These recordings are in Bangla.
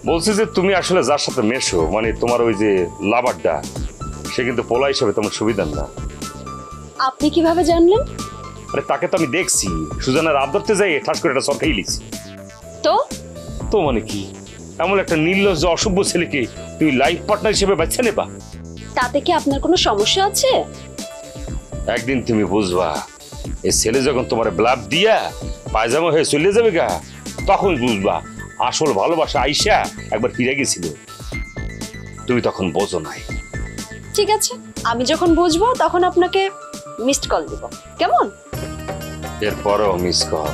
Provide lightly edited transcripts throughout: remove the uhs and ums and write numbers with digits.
বলছি যে তুমি আসলে যার সাথে মেশো মানে তোমার ওই যে লাভারটা সে কিন্তু পোলা হিসেবে তোমার সুবিধার না। আপনি কিভাবে জানলেন? আরে তাকে তো আমি দেখছি সুজানার আদরতে যাই ঠাস করে একটা সরকারি লিখছি। তো তো মানে কি এমন একটা নির্লজ্জ অসভ্য ছেলেকে তুমি লাইফ পার্টনার হিসেবে বাঁচা নেবা? তাতে কি আপনার কোনো সমস্যা আছে? একদিন তুমি বুঝবা এই ছেলে যখন তোমার ব্লাব দিয়া পায়জামা হয়ে চলে যাবে গা তখন বুঝবা আসল ভালোবাসা আইসা একবার ফিরে গেছিল, তুমি তখন বোঝো নাই। ঠিক আছে, আমি যখন বুঝবো তখন আপনাকে মিসড কল দিব, কেমন? এরপরও মিস কর,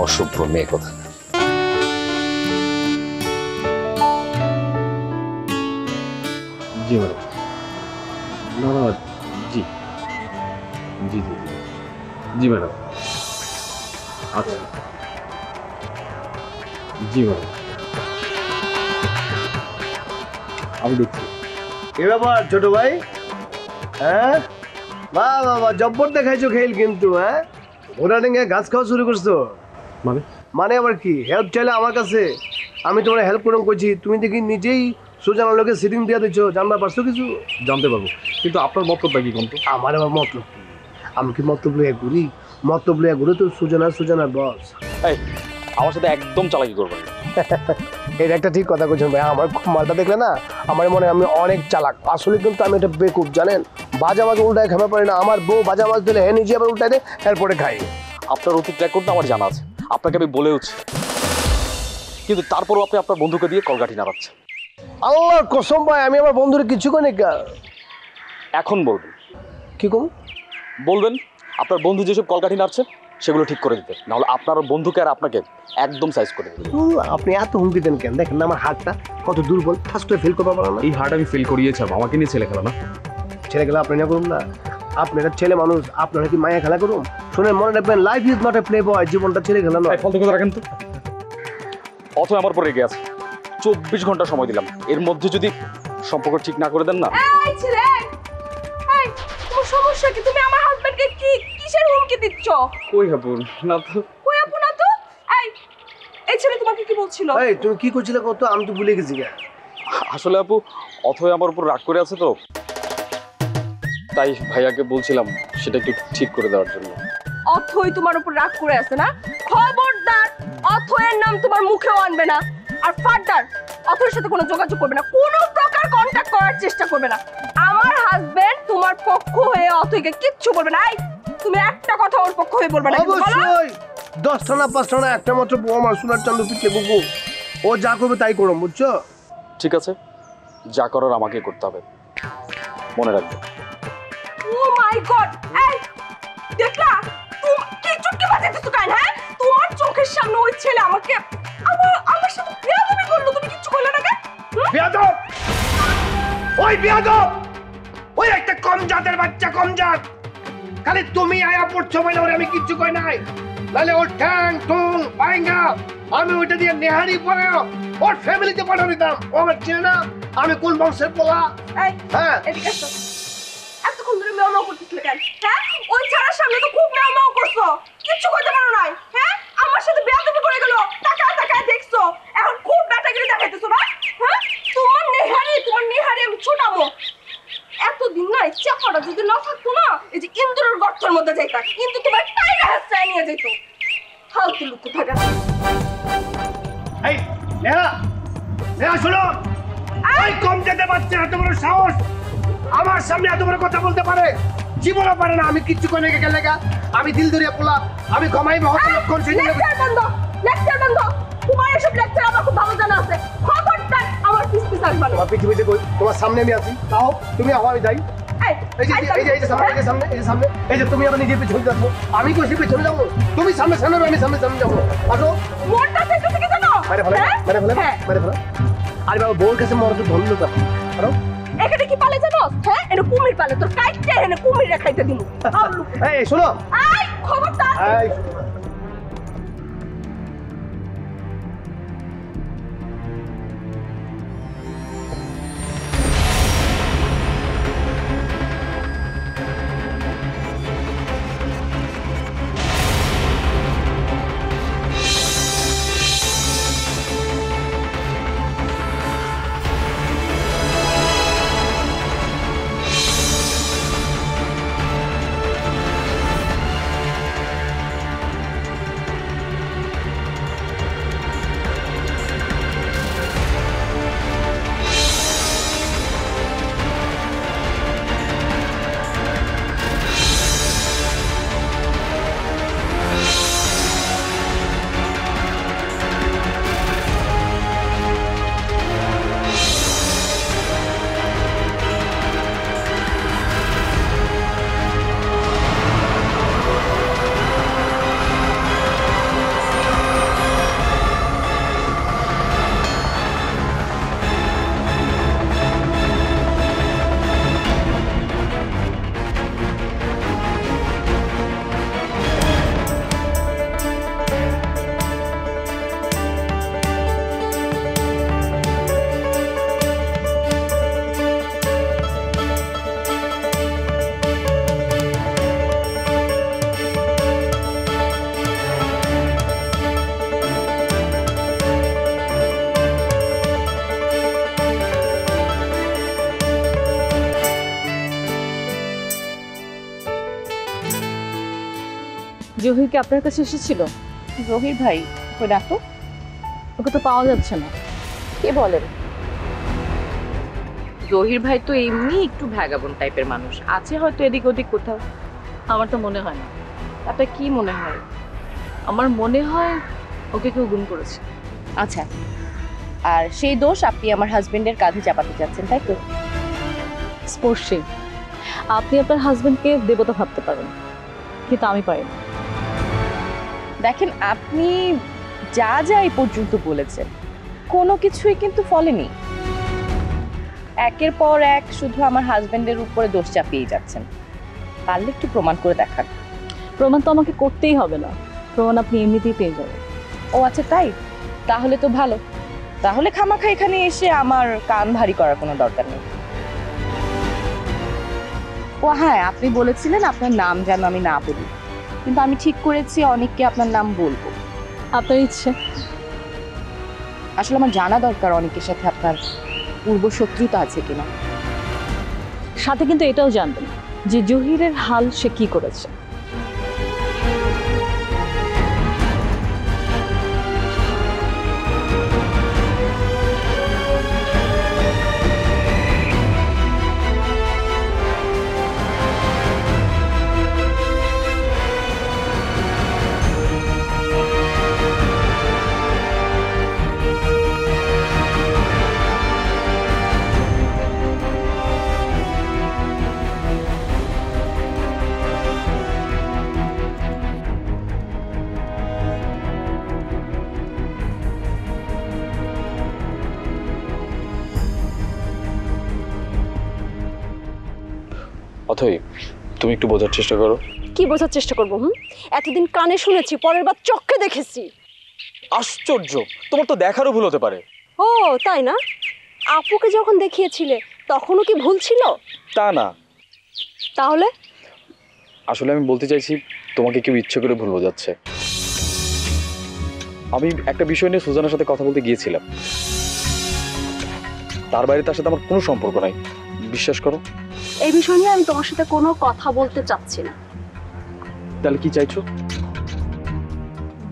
অসভ্য মেয়ে কথা। জি ম্যাডাম। না না, জি জি জি জি ম্যাডাম। আচ্ছা জি ম্যাডাম, আমি দেখছি। এ ব্যাপার ছোট ভাই? হ্যাঁ বাহ বাহ বাহ, জব্বর দেখাইছো খেল কিন্তু। হ্যাঁ ভোটারিংয়ে গাছ খাওয়া শুরু করছো মানে? মানে আবার কি? হেল্প চাইলে আমার কাছে, আমি তোমার হেল্প করুন করছি, তুমি দেখি নিজেই সুজানার লোকে সিটিং দিয়ে দিচ্ছ, জানবা পারছো কিছু? জানতে পারবো, কিন্তু আপনার মতলবটা কি কম তো? আমার আবার মতলব কি? আমি কি মতলব লইয়া ঘুরি? মতলব লইয়া ঘুরে তো সুজানার বস। এই আমার সাথে একদম চালাকি করবেন না। এটা একটা ঠিক কথা বলছেন ভাই, আমার মালটা দেখলে না আমার মনে হয় আমি অনেক চালাক, আসলে কিন্তু আমি এটা বেকুব জানেন। বাজা মাছ উল্টায় খাবার পারি না, আমার বউ বাজা মাছ দিলে হ্যাঁ নিজে আবার উল্টায় দেয়, এরপরে খাই। আপনার অতীত রেকর্ডটা আমার জানা আছে, আপনাকে আমি বলেওছি, কিন্তু তারপরও আপনি আপনার বন্ধুকে দিয়ে কলকাঠি নাড়াচ্ছেন। আল্লাহর কসম ভাই, আমি আমার বন্ধুরে কিছু করি না। এখন বলবেন কি কম? বলবেন আপনার বন্ধু যেসব কলকাঠি নাড়ছে সেগুলো ঠিক করে দিতে, নাহলে আপনার বন্ধুকে আর আপনাকে একদম সাইজ করে দিতে। আপনি এত হুমকি দেন কেন? দেখেন না আমার হাতটা কত দুর্বল, ঠাস করে ফেল করতে পারো না। এই হার্ট আমি ফেল করিয়েছি, আমাকে নিয়ে ছেলে খেলা না। ছেলে খেলা আপনি না করুন না, আপনি একটা ছেলে মানুষ, আপনারা কি মায়া খেলা করুন? শুনে মনে রাখবেন, life is not a play বয়, জীবনটা ছেলে খেলা নয়। ফল থেকে রাখেন তো। অথবা আমার পর রেগে আছে, 24 ঘন্টা সময় দিলাম, এর মধ্যে যদি সম্পর্ক ঠিক না করে দেন না। এই ছেলে, এই তোমার সমস্যা কি? তুমি আমার হাজবেন্ডকে কি কিসের হুমকি দিচ্ছ? কই আপু না তো। কই আপু না তো? এই ছেলে তোমাকে কি বলছিল? এই তুমি কি করছিলে কত? আমি তো ভুলে গেছি গা। আসলে আপু অথয় আমার উপর রাগ করে আছে তো, তাই ভাইয়াকে বলছিলাম সেটা একটু ঠিক করে দেওয়ার জন্য। অথই তোমার উপর রাগ করে আছে না? খবরদার অথয়ের নাম তোমার মুখেও আনবে না, আর ফার্দার অথয়ের সাথে কোনো যোগাযোগ করবে না, কোনো প্রকার কন্টাক্ট করার চেষ্টা করবে না। আমার হাজবেন্ড তোমার পক্ষ হয়ে অথইকে কিচ্ছু বলবে না। এই তুমি একটা কথা ওর পক্ষ হয়ে বলবে না। অবশ্যই 10টা না 5টা না, একটা মাত্র বউ আমার সোনার চান্দু পিঠে বুকু, ও যা করবে তাই করো, বুঝছো? ঠিক আছে, যা করার আমাকে করতে হবে, মনে রাখবে। ও মাই গড! এই দেখলা তুমি কি চুটকি বাজাইতেছো কেন? হ্যাঁ তোমার চোখের সামনে ওই ছেলে আমাকে আমার সাথে বেয়াদবি করলো, তুমি কিচ্ছু কইলে না কেন? বেয়াদব! ওই বেয়াদব! ওই একটা কম জাতের বাচ্চা, কম জাত। খালি তুমি আয়া পড়ছো বলে ওরে আমি কিচ্ছু কই নাই, নালে ওর ঠ্যাং ঠুং বাইঙ্গা আমি ওইটা দিয়ে নেহারি পরে ওর ফ্যামিলিতে পাঠানো দিতাম। ও আমার চেনে না আমি কোন বংশের পোলা। এই হ্যাঁ এদিকে আসো। এতক্ষণ ধরে মেও করতেছিলে কেন? হ্যাঁ ওই ছাড়ার সামনে তো খুব মেও করছো, কিচ্ছু করতে পারো নাই। হ্যাঁ আমার সাথে বেয়াদবি করে গেল, টাকা দেখছো, এখন খুব ব্যাটাগিরি দেখাইতেছো না? হ্যাঁ তোমার নেহারি আমি ছুটাবো। এতদিন না চাপাটা যদি না থাকতো না, এই যে ইন্দুরের গর্তের মধ্যে যাইতা, কিন্তু তোমার টাইগার হাসতে নিয়ে যেত। ফালতু লোক থাকা। এই নেহা নেহা শোনো, এই কম যেতে পারছে এত বড় সাহস আমার সামনে এত বড় কথা বলতে পারে? জীবনও পারে না। আমি কিচ্ছু করে গেলে আমি দিল ধরিয়া পোলা, আমি ক্ষমাই মহৎ লক্ষণ সেই লেকচার বন্ধ, লেকচার বন্ধ। তোমার এসব লেকচার আমার খুব ভালো জানা আছে। খবরদার আমার পিছপিছ আসবে না। তোমার পৃথিবীতে তোমার সামনে আমি আছি, তাও তুমি আহো আমি যাই। এই যে এই যে এই যে সামনে, এই যে সামনে, এই যে সামনে, এই যে তুমি আমার নিজের পিছনে যাবো, আমি কইছি পিছনে যাবো, তুমি সামনে সামনে, আমি সামনে সামনে যাবো। আসো। মনটা থেকে থেকে জানো মেরে ফেলে, মেরে ফেলে, মেরে ফেলে। আরে বাবা, বউর কাছে মরদ ধন্যবাদ। আরো এখানে কি পালে জানো? হ্যাঁ, এটা কুমির পালে। তোর কাইটে এনে কুমির রেখাইতে দিমু। এই শোনো, আই খবরদার। এই জহির কি আপনার কাছে এসেছিল? জহির ভাই ওই ডাকো। ওকে তো পাওয়া যাচ্ছে না। কে বলেন? জহির ভাই তো এমনি একটু ভ্যাগাবন টাইপের মানুষ, আছে হয়তো এদিক ওদিক কোথাও। আমার তো মনে হয় না। আপনার কি মনে হয়? আমার মনে হয় ওকে কেউ গুম করেছে। আচ্ছা, আর সেই দোষ আপনি আমার হাজবেন্ডের কাঁধে চাপাতে চাচ্ছেন, তাই তো? স্পর্শী, আপনি আপনার হাজবেন্ডকে দেবতা ভাবতে পারেন, কিন্তু আমি পারি না। দেখেন, আপনি যা যা এই পর্যন্ত বলেছেন কোনো কিছুই কিন্তু ফলেনি। একের পর এক শুধু আমার হাজবেন্ডের উপরে দোষ চাপিয়ে যাচ্ছেন। পারলে একটু প্রমাণ করে দেখান। প্রমাণ তো আমাকে করতেই হবে না, প্রমাণ আপনি এমনিতেই পেয়ে যাবেন। ও আচ্ছা, তাই? তাহলে তো ভালো। তাহলে খামাখা এখানে এসে আমার কান ভারী করার কোনো দরকার নেই। ও হ্যাঁ, আপনি বলেছিলেন আপনার নাম যেন আমি না বলি, কিন্তু আমি ঠিক করেছি অনেককে আপনার নাম বলবো। আপনার ইচ্ছে। আসলে আমার জানা দরকার অনেকের সাথে আপনার পূর্ব শত্রুতা আছে কিনা। সাথে কিন্তু এটাও জানবেন যে জহিরের হাল সে কি করেছে। অথই, তুমি একটু বোঝার চেষ্টা করো। কি বোঝার চেষ্টা করবো? এতদিন কানে শুনেছি, পরের বার চোখে দেখেছি। আশ্চর্য, তোমার তো দেখারও ভুল হতে পারে। ও তাই না? আপুকে যখন দেখিয়েছিলে তখনও কি ভুল ছিল? তা না, তাহলে? আসলে আমি বলতে চাইছি তোমাকে কেউ ইচ্ছে করে ভুল বোঝাচ্ছে। আমি একটা বিষয় নিয়ে সুজানার সাথে কথা বলতে গিয়েছিলাম, তার বাইরে তার সাথে আমার কোনো সম্পর্ক নাই, বিশ্বাস করো। এই বিষয় নিয়ে আমি তোমার সাথে কোনো কথা বলতে চাচ্ছি না। তাহলে কি চাইছো?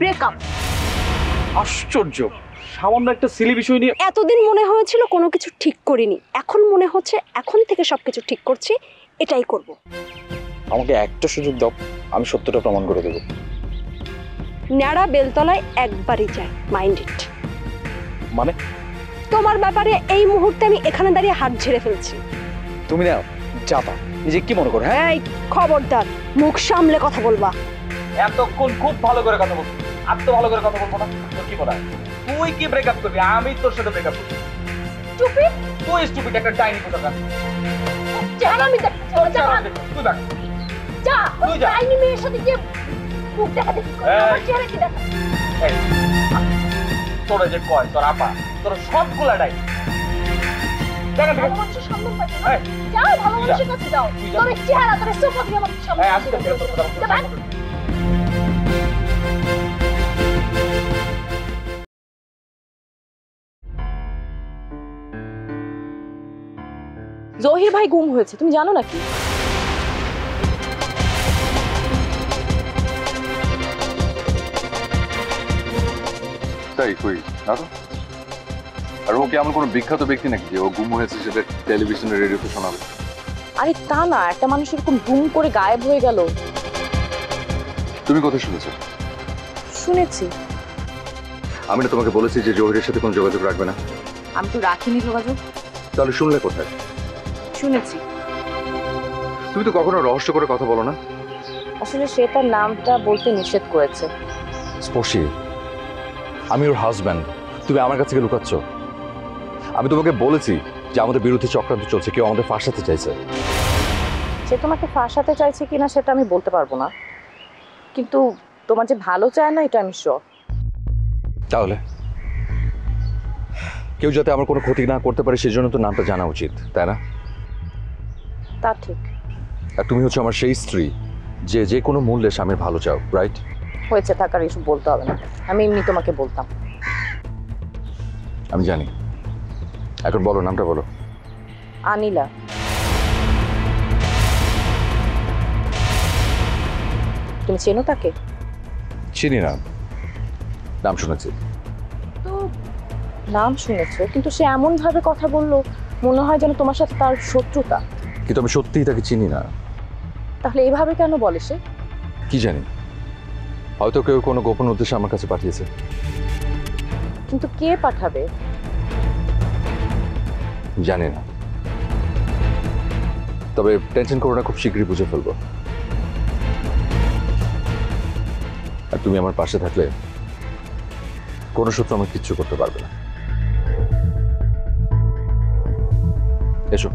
ব্রেকআপ। আশ্চর্য, সামান্য একটা সিলি বিষয় নিয়ে এতদিন মনে হয়েছিল কোনো কিছু ঠিক করিনি, এখন মনে হচ্ছে এখন থেকে সবকিছু ঠিক করছি, এটাই করব। আমাকে একটা সুযোগ দাও, আমি সত্যটা প্রমাণ করে দেবো। ন্যাড়া বেলতলায় একবারই যায়, মাইন্ড ইট। মানে তোমার ব্যাপারে এই মুহূর্তে আমি এখানে দাঁড়িয়ে হাত ঝেড়ে ফেলছি। তুমি না চাপা, নিজে কি মনে করো? হ্যাঁ, এই খবরদার, মুখ সামলে কথা বলবা। এতক্ষণ খুব ভালো করে কথা বলছি, আর তো ভালো করে কথা বলবো না। তোর কি বলা, তুই কি ব্রেকআপ করবি? আমি তোর সাথে ব্রেকআপ করবি। স্টুপিড, তুই স্টুপিড একটা ডাইনি কোথাকার। আমি দেখছি, তুই দেখ, যা তুই যা। ডাইনি মেয়ের সাথে গিয়ে মুখ দেখা দেখি আমার চেহারা কি দেখা। এই, তোরা যে কয় তোর আপা, তোর সবগুলা ডাইনি। দেখা থেকে ভালো মানুষের সম্মান পাইছো না? এই, যাও ভালো মানুষের কাছে যাও। তুই যা। তোর এই চেহারা, তোর সোফা দিয়ে আমার সামনে এই, আজকে থেকে তোর কথা বলতে হবে। জহির ভাই গুম হয়েছে, তুমি জানো নাকি? তাই কই না তো। আর ও কি এমন কোনো বিখ্যাত ব্যক্তি নাকি যে ও গুম হয়েছে সেটা টেলিভিশনে রেডিওতে শোনাবে? আরে তা না, একটা মানুষ এরকম গুম করে গায়েব হয়ে গেল। তুমি কোথায় শুনেছো? শুনেছি। আমি না তোমাকে বলেছি যে জহিরের সাথে কোনো যোগাযোগ রাখবে না? আমি তো রাখিনি যোগাযোগ। তাহলে শুনলে কোথায়? শুনেছি। তুমি তো কখনো রহস্য করে কথা বলো না। আসলে সে তার নামটা বলতে নিষেধ করেছে। স্পর্শী, আমি ওর হাজব্যান্ড, তুমি আমার কাছ থেকে লুকাচ্ছ। আমি তোমাকে বলেছি যে আমাদের বিরুদ্ধে চক্রান্ত চলছে, কেউ আমাদের ফাঁসাতে চাইছে। সে তোমাকে ফাঁসাতে চাইছে কিনা সেটা আমি বলতে পারবো না, কিন্তু তোমার যে ভালো চায় না এটা আমি শিওর। তাহলে কেউ যাতে আমার কোনো ক্ষতি না করতে পারে সেজন্য তো নামটা জানা উচিত, তাই না? তা ঠিক। আর তুমি হচ্ছে আমার সেই স্ত্রী যে যে কোনো মূল্যে স্বামীর ভালো চাও, রাইট? হয়েছে থাকার এসব বলতে হবে না, আমি এমনি তোমাকে বলতাম। আমি জানি। এখন বলো, নামটা বলো। আনিলা। তুমি চেনো তাকে? চিনি না, নাম শুনেছি। তো নাম শুনেছো, কিন্তু সে এমন ভাবে কথা বললো মনে হয় যেন তোমার সাথে তার শত্রুতা। কিন্তু আমি সত্যিই তাকে চিনি না। তাহলে এইভাবে কেন বলে সে? কি জানি, হয়তো কেউ কোনো গোপন উদ্দেশ্যে আমার কাছে পাঠিয়েছে। কিন্তু কে পাঠাবে? জানি না, তবে টেনশন করো না, খুব শীঘ্রই বুঝে ফেলবো। আর তুমি আমার পাশে থাকলে কোনো শত্রু আমার কিচ্ছু করতে পারবে না। এসো।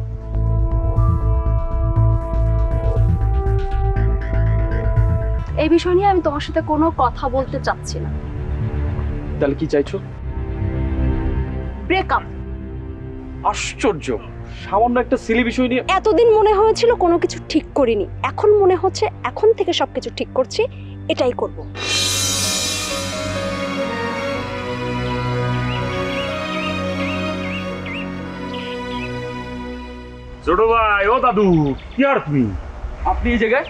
এই বিষয় নিয়ে আমি তোমার সাথে কোনো কথা বলতে চাচ্ছি না। তাহলে কি চাইছো? ব্রেকআপ। আশ্চর্য, সামান্য একটা সিলি বিষয় নিয়ে এতদিন মনে হয়েছিল কোনো কিছু ঠিক করিনি, এখন মনে হচ্ছে এখন থেকে সবকিছু ঠিক করছি, এটাই করব। ছোট ভাই, ও দাদু, কি আর তুমি? আপনি এই জায়গায়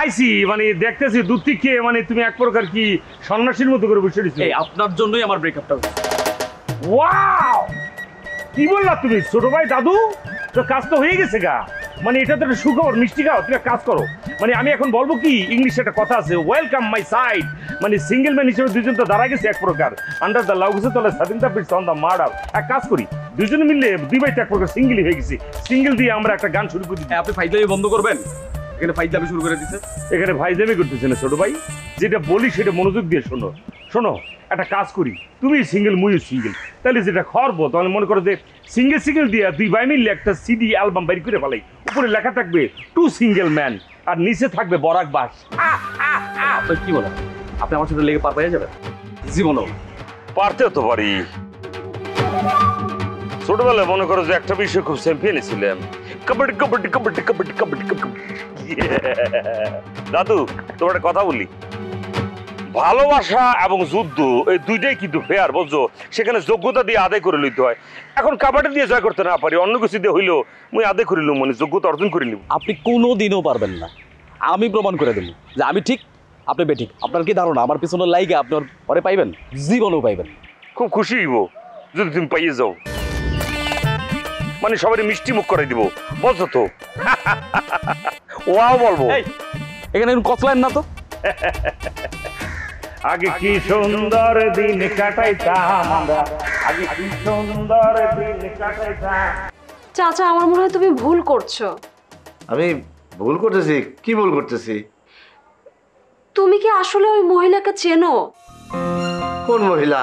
আইসি মানে দেখতেছি দুধ থেকে, মানে তুমি এক প্রকার কি সন্ন্যাসীর মতো করে বসে দিচ্ছ। এই আপনার জন্যই আমার ব্রেকআপটা হয়েছে। ওয়াও, কি বললা তুমি ছোট ভাই? দাদু, তো কাজ তো হয়ে গেছে গা। মানে এটা তো একটা সুখবর, মিষ্টি খাও, তুমি এক কাজ করো। মানে আমি এখন বলবো কি, ইংলিশে একটা কথা আছে, ওয়েলকাম মাই সাইড। মানে সিঙ্গেল ম্যান হিসেবে দুজন তো দাঁড়া গেছে এক প্রকার। আন্ডার দ্য লাউ গেছে তলে স্বাধীনতা পিটস অন দ্য মার্ডার। এক কাজ করি, দুজনে মিললে দুই ভাই তো এক প্রকার সিঙ্গেলই হয়ে গেছি। সিঙ্গেল দিয়ে আমরা একটা গান শুরু করি। আপনি ফাইজলামি বন্ধ করবেন? এখানে ফাইজলামি শুরু করে দিচ্ছে। এখানে ভাইজামি করতেছে না ছোট ভাই, যেটা বলি সেটা মনোযোগ দিয়ে শোনো। শোনো, একটা কাজ করি, তুমি সিঙ্গেল মুইও সিঙ্গেল, তাহলে যেটা খরবো তাহলে মনে করো যে সিঙ্গেল সিঙ্গেল দিয়ে দুই ভাই মিললে একটা সিডি অ্যালবাম বের করে ফেলাই। উপরে লেখা থাকবে টু সিঙ্গেল ম্যান, আর নিচে থাকবে বরাক বাস। আপনার কি বলেন? আপনি আমার সাথে লেগে পার পেয়ে যাবেন? জীবনও পারতেও তো পারি। ছোটবেলায় মনে করো যে একটা বিষয় খুব চ্যাম্পিয়ন ছিলাম, কবাডি কবাডি কবাডি কবাডি কবাডি কবাডি। দাদু, তোমার একটা কথা বলি, ভালোবাসা এবং যুদ্ধ এই দুইটাই কিন্তু ফেয়ার, বুঝছো? সেখানে যোগ্যতা দিয়ে আদায় করে লইতে হয়। এখন কাবাডি দিয়ে জয় করতে না পারি, অন্য কিছু দিয়ে হইলেও মুই আদায় করিলাম, মানে যোগ্যতা অর্জন করে নিব। আপনি কোনো দিনও পারবেন না। আমি প্রমাণ করে দেবো যে আমি ঠিক, আপনি বেঠিক। আপনার কি ধারণা আমার পিছনে লাইগে আপনার পরে পাইবেন? জীবনও পাইবেন। খুব খুশি হইব যদি তুমি পাইয়ে যাও, মানে সবাই মিষ্টি মুখ করাই দিব, বলছো তো? ওয়াও বলবো। এই এখানে কতলাইন না তো। আগে কি সুন্দর দিন কাটাইতাম আমরা, আগে কি সুন্দর দিন কাটাইতাম। চাচা আমার মনে হয় তুমি ভুল করছো। আমি ভুল করতেছি? কি ভুল করতেছি? তুমি কি আসলে ওই মহিলাকে চেনো? কোন মহিলা?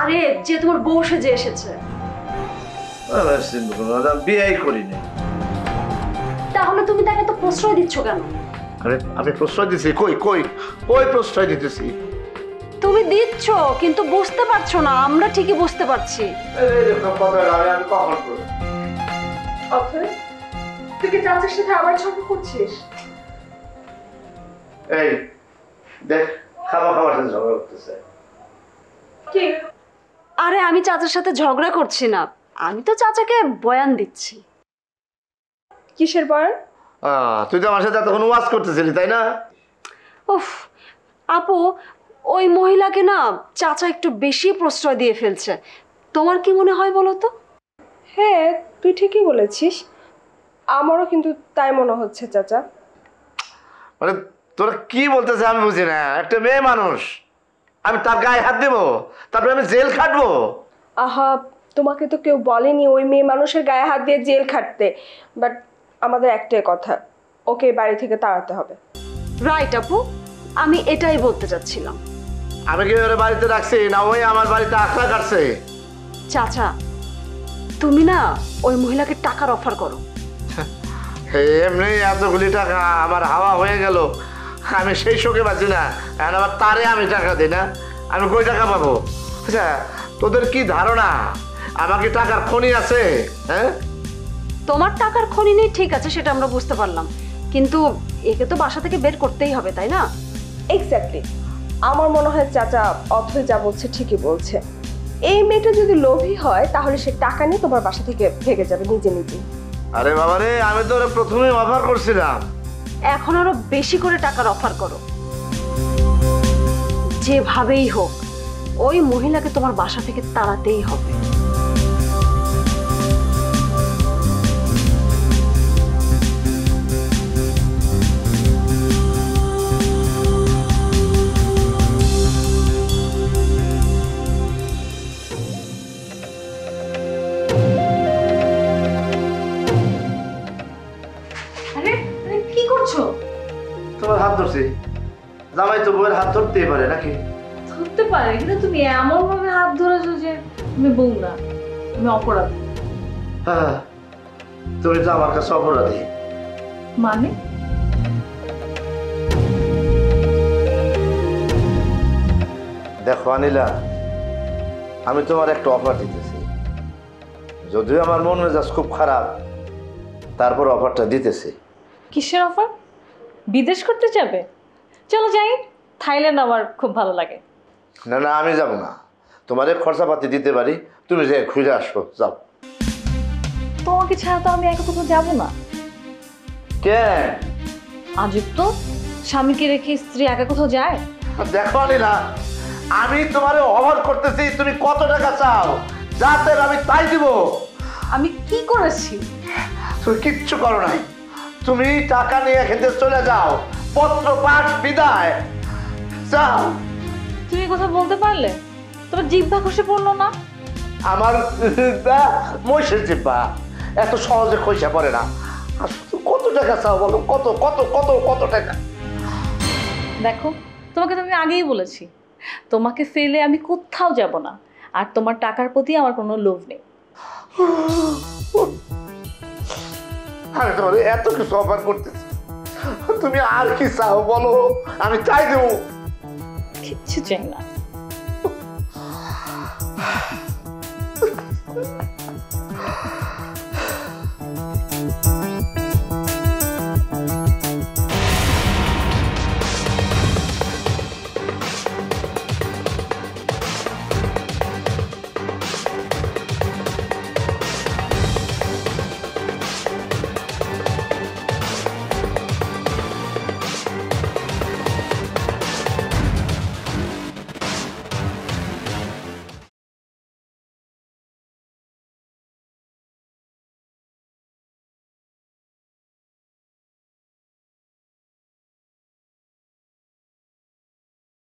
আরে যে তোমার বউ সেজে এসেছে। বিয়ে করিনি। তাহলে তুমি তাকে তো প্রশ্রয় দিচ্ছ কেন? আরে আমি প্রশ্রয় দিচ্ছি? কই কই কই প্রশ্রয় দিতেছি? তুমি দিচ্ছ কিন্তু বুঝতে পারছো না, আমরা ঠিকই বুঝতে পারছি। অথয় তুই কি চাচার সাথে আবার ঝগড়া করছিস? এই দেখ, খাবার সাথে ঝগড়া করতেছে। কি? আরে আমি চাচার সাথে ঝগড়া করছি না, আমি তো চাচাকে বয়ান দিচ্ছি। কিসের বয়ান? তুই তো আমার সাথে এতক্ষণ ওয়াজ করতেছিলি তাই না? উফ আপু, ওই মহিলাকে না চাচা একটু বেশি প্রশ্রয় দিয়ে ফেলছে। তোমার কি মনে হয় বলো তো? হ্যাঁ তুই ঠিকই বলেছিস, আমারও কিন্তু তাই মনে হচ্ছে চাচা। মানে তোরা কি বলতেছে আমি বুঝি না। একটা মেয়ে মানুষ, আমি তার গায়ে হাত দেবো, তারপরে আমি জেল খাটবো? আহা, তোমাকে তো কেউ বলেনি ওই মেয়ে মানুষের গায়ে হাত দিয়ে জেল খাটতে, বাট আমাদের একটাই কথা, ওকে বাড়ি থেকে তাড়াতে হবে। রাইট আপু, আমি এটাই বলতে চাচ্ছিলাম। আমি কি ওর বাড়িতে রাখছি না ওই আমার বাড়িতে আখড়া কাটছে? চাচা তুমি না ওই মহিলাকে টাকার অফার করো। এমনি এতগুলি টাকা আমার হাওয়া হয়ে গেল, আমি সেই শোকে বাঁচি না, এখন আবার তারে আমি টাকা দিই না, আমি কই টাকা পাবো? আচ্ছা তোদের কি ধারণা আমাকে টাকার খনি আছে? হ্যাঁ তোমার টাকার খনি নেই ঠিক আছে, সেটা আমরা বুঝতে পারলাম, কিন্তু একে তো বাসা থেকে বের করতেই হবে তাই না? এক্স্যাক্টলি, আমার মনে হয় চাচা অথয় যা বলছে ঠিকই বলছে। এই মেয়েটা যদি লোভী হয় তাহলে সে টাকা নিয়ে তোমার বাসা থেকে ভেগে যাবে নিজে নিজে। আরে বাবা রে, আমি তো ওরা প্রথমেই অফার করছিলাম। এখন আরো বেশি করে টাকার অফার করো, যেভাবেই হোক ওই মহিলাকে তোমার বাসা থেকে তাড়াতেই হবে। কি করছো? তোমার হাত ধরছি, জামাই তো বউয়ের হাত ধরতেই পারে নাকি? ধরতে পারে, কিন্তু তুমি এমন ভাবে হাত ধরেছো যে তুমি বউ না, তুমি অপরাধী। হ্যাঁ তুমি তো আমার কাছে অপরাধী। মানে? দেখো অনিলা, আমি তোমার একটা অফার দিতেছি, যদিও আমার মন মেজাজ খুব খারাপ, তারপর অফারটা দিতেছি। কিসের অফার? বিদেশ করতে যাবে? চলো যাই, থাইল্যান্ড আমার খুব ভালো লাগে। না না আমি যাব না, তোমারে খরচাপাতি দিতে পারি, তুমি যে খুঁজে আসো, যাও। তোমাকে ছাড়া তো আমি একা কোথাও যাবো না। কেন? আজব তো, স্বামীকে রেখে স্ত্রী একা কোথাও যায়? দেখো অনিলা, আমি তোমারে অফার করতেছি, তুমি কত টাকা চাও যাতে আমি তাই দিব। আমি কি করেছি? তুমি কিচ্ছু করো নাই, তুমি টাকা নিয়ে খেতে চলে যাও, পত্র পাঠ বিদায়, যাও। তুমি কথা বলতে পারলে? তোমার জিহ্বা খসে পড়লো না? আমার মহিষের জিব্বা এত সহজে খইসা পড়ে না। আর কত টাকা চাও বলো, কত কত কত কত টাকা? দেখো, তোমাকে তো আমি আগেই বলেছি তোমাকে ফেলে আমি কোথাও যাব না, আর তোমার টাকার প্রতি আমার কোনো লোভ নেই। আমি তোমার এত কিছু অফার করতেছি, তুমি আর কি চাও বলো, আমি চাই দেবো। কিচ্ছু চাই না।